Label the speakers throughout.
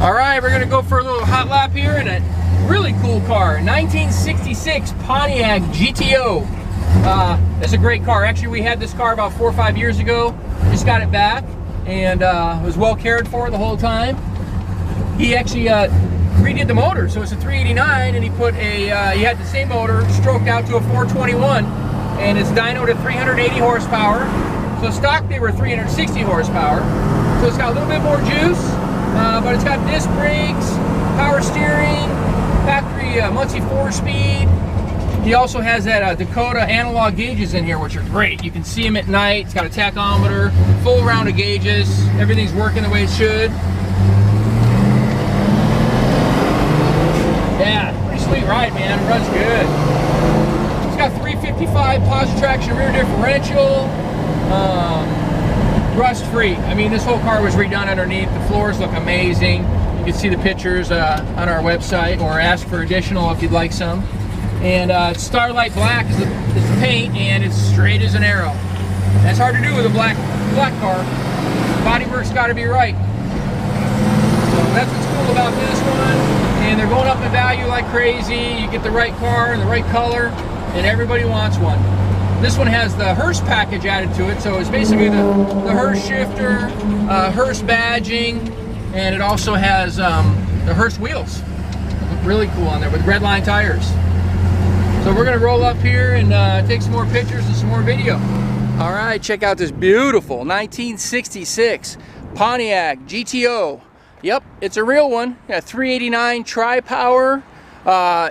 Speaker 1: All right, we're gonna go for a little hot lap here in a really cool car, 1966 Pontiac GTO. It's a great car. Actually, we had this car about 4 or 5 years ago. Just got it back, and it was well cared for the whole time. He actually redid the motor, so it's a 389, and he put a he had the same motor stroked out to a 421, and it's dyno to 380 horsepower. So stock they were 360 horsepower. So it's got a little bit more juice. But it's got disc brakes, power steering, factory Muncie 4-speed. He also has that Dakota Analog gauges in here, which are great. You can see them at night. It's got a tachometer, full round of gauges. Everything's working the way it should. Yeah, pretty sweet ride, man. It runs good. It's got 355 Posi-Traction rear differential. Rust free. I mean, this whole car was redone underneath. The floors look amazing. You can see the pictures on our website, or ask for additional if you'd like some. And Starlight Black is the paint, and it's straight as an arrow. That's hard to do with a black car. Bodywork's got to be right. So that's what's cool about this one. And they're going up in value like crazy. You get the right car and the right color, and everybody wants one. This one has the Hurst package added to it, so it's basically the Hurst shifter, Hurst badging, and it also has the Hurst wheels. Really cool on there with Redline tires. So we're gonna roll up here and take some more pictures and some more video. All right, check out this beautiful 1966 Pontiac GTO. Yep, it's a real one. Got 389 tri-power.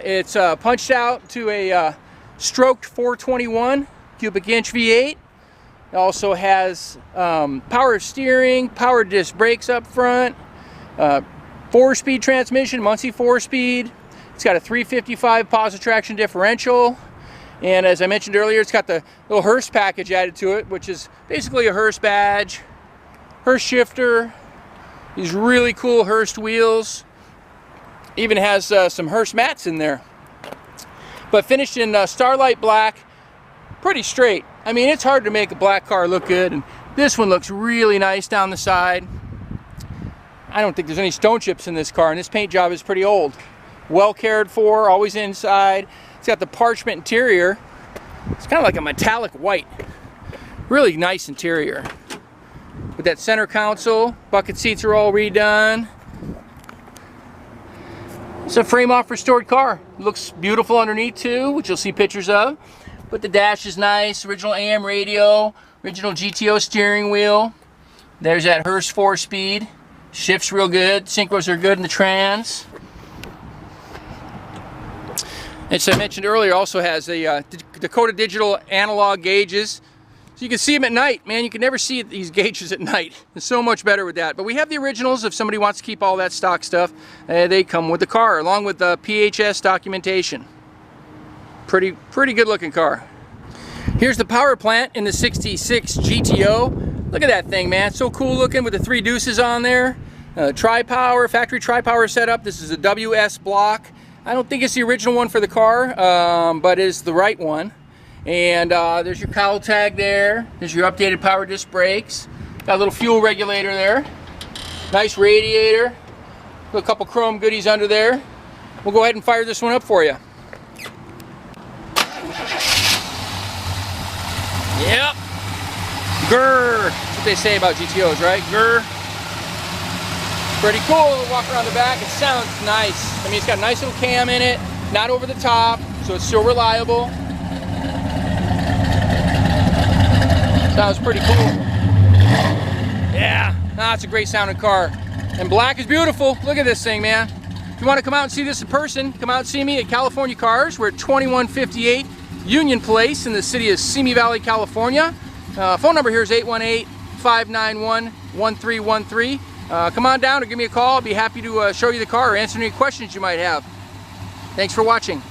Speaker 1: It's punched out to a stroked 421 cubic inch V8. It also has power steering, power disc brakes up front, 4-speed transmission, Muncie 4-speed. It's got a 355 Posi-Traction differential, and as I mentioned earlier, it's got the little Hurst package added to it, which is basically a Hurst badge, Hurst shifter, these really cool Hurst wheels. Even has some Hurst mats in there, but finished in Starlight Black. Pretty straight. I mean, it's hard to make a black car look good, and this one looks really nice down the side. I don't think there's any stone chips in this car, and this paint job is pretty old. Well cared for, always inside. It's got the Parchment interior. It's kind of like a metallic white. Really nice interior. With that center console, bucket seats are all redone. It's a frame-off restored car. Looks beautiful underneath too, which you'll see pictures of. But the dash is nice, original AM radio, original GTO steering wheel. There's that Hurst 4-speed. Shifts real good, synchros are good in the trans. As I mentioned earlier, also has a Dakota digital analog gauges. So you can see them at night. Man, you can never see these gauges at night. It's so much better with that. But we have the originals if somebody wants to keep all that stock stuff. They come with the car, along with the PHS documentation. Pretty good looking car. Here's the power plant in the 66 GTO. Look at that thing, man. It's so cool looking with the 3 deuces on there. Tri-power, factory tri-power setup. This is a WS block. I don't think it's the original one for the car, but it is the right one. And there's your cowl tag there. There's your updated power disc brakes. Got a little fuel regulator there. Nice radiator. A couple chrome goodies under there. We'll go ahead and fire this one up for you. Yep. Grr. That's what they say about GTOs, right? Grr. Pretty cool. Walk around the back. It sounds nice. I mean, it's got a nice little cam in it. Not over the top, so it's still reliable. Sounds pretty cool. Yeah. It's a great sounding car. And black is beautiful. Look at this thing, man. If you want to come out and see this in person, come out and see me at California Cars. We're at 2158 Union Place in the city of Simi Valley, California. Phone number here is 818-591-1313. Come on down or give me a call. I'll be happy to show you the car or answer any questions you might have. Thanks for watching.